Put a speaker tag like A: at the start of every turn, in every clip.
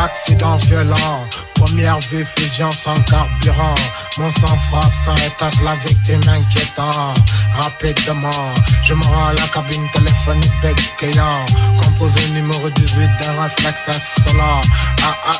A: accident violent. Première vue, fusion sans carburant. Mon sang frappe sans état de la victime inquiétant. Rapidement, je me rends à la cabine téléphonique bégayant. Composé numéro 18 d'un réflexe insolent.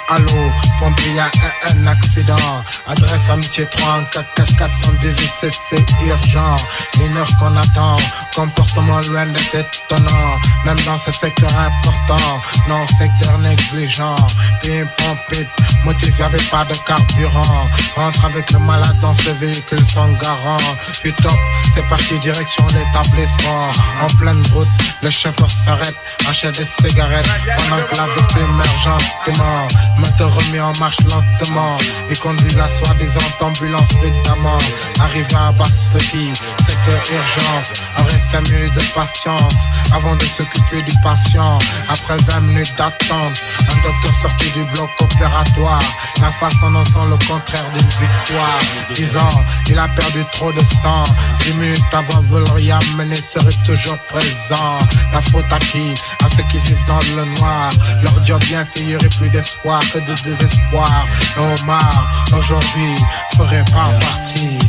A: Allô, pompier, y'a un accident. Adresse amitié 3 418, c'est urgent. Une heure qu'on attend, comportement loin d'être étonnant. Même dans ce secteur important, non secteur négligent. Pim pom pip, motivé avec pas de carburant. Rentre avec le malade dans ce véhicule sans garant. Puis top, c'est parti direction l'établissement. En pleine route, le chauffeur s'arrête, achète des cigarettes. Pendant que la victime émerge gentiment, moteur remis en marche lentement. Il conduit la soi-disant ambulance prudemment. Arrivé à Basse-Petit, secteur urgence. Aurait 5 minutes de patience avant de s'occuper du patient. Après 20 minutes d'attente, un docteur sorti du bloc opératoire. La face annonçant le contraire d'une victoire. 10 ans, il a perdu trop de sang. 10 minutes avant vous l'auriez amené serait toujours présent. La faute à qui? À ceux qui vivent dans le noir. Leur job bien fait, il y aurait plus d'espoir que de désespoir. Omar, aujourd'hui, ferait pas partie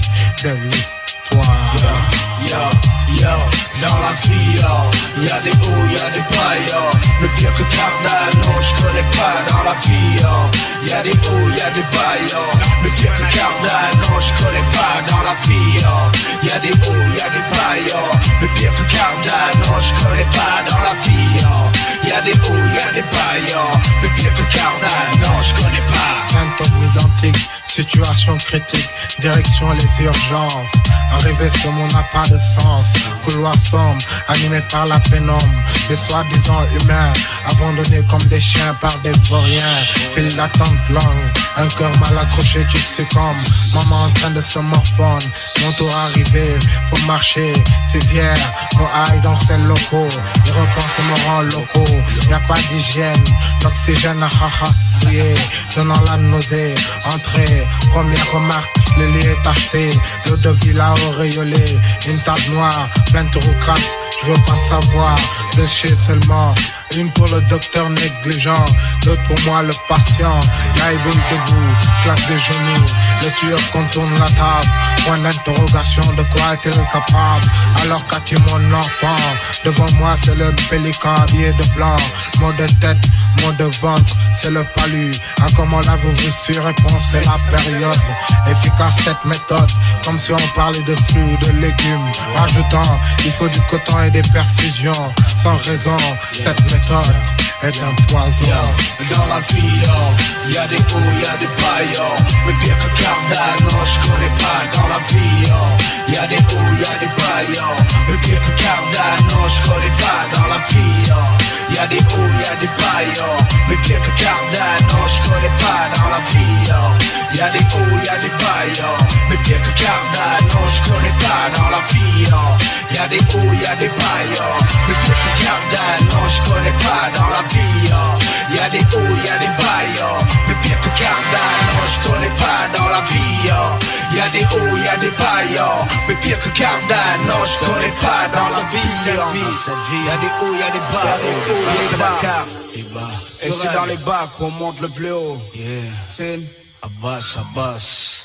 A: de l'histoire.
B: Dans la vie, y'a des hauts, y'a des bas, le pire que Cardin, non, je connais pas dans la vie, y'a des hauts, y'a des bas, le pire que Cardin, non, je connais pas dans la vie, y'a des hauts, y'a des bas, le pire que Cardin, non, je connais pas dans la vie, y'a des hauts, y'a des bas, le pire que Cardin, non, je connais pas.
A: Symptômes identiques, situation critique, direction les urgences. Arriver ce monde n'a pas de sens. Couloir sombre, animé par la pénombre. Des soi-disant humains, abandonnés comme des chiens par des vauriens. File d'attente longue, un cœur mal accroché, tu succombes. Maman en train de se morfondre. Mon tour arrivé, faut marcher, c'est vieux. Mon aïe dans ces locaux, les repenses me rend locaux. Y'a pas d'hygiène, l'oxygène a souillé, donnant la nausée. Entrée, première remarque, le lit est acheté. L'eau de villa auréolée, une table noire, 20 euros crash, je veux pas savoir. Deux chez seulement, une pour le docteur négligent, l'autre pour moi le patient. Là il boule debout, claque des genoux, le tueur contourne la table. Point d'interrogation, de quoi est-il capable? Alors qu'a-t-il mon enfant? Devant moi c'est le pélican habillé de blanc. Mot de tête, mot de ventre, c'est le palu. À comment l'avez-vous su? Réponse c'est la période. Efficace cette méthode, comme si on parlait de fruits ou de légumes. Ajoutant, il faut du coton et des perfusions. Sans raison, cette méthode est un poison.
B: Dans la vie, y'a des hauts, y'a des bas, mais pire que Cardin, non, je connais pas dans la vie, y'a des hauts, y'a des bas, mais pire que Cardin, non, je connais pas dans la vie, y'a des hauts, y'a des bas, mais pire que Cardin, non, je connais pas dans la vie, y'a des hauts, y'a des bas, mais pire que Cardin, non, je connais pas dans la vie, y'a des hauts, y'a des bas, mais pire que Cardin, non, je connais pas dans la vie. Y'a des hauts, y'a des bas, mais pire que Cardin, non, je connais pas dans la vie. Y'a des hauts, y'a des bas, mais pire que Cardin, non, je connais pas dans la vie. Y'a des hauts, y'a des bas, y'a des bas. Et c'est dans les bas qu'on monte le plus haut. Yeah, Abbas, Abbas.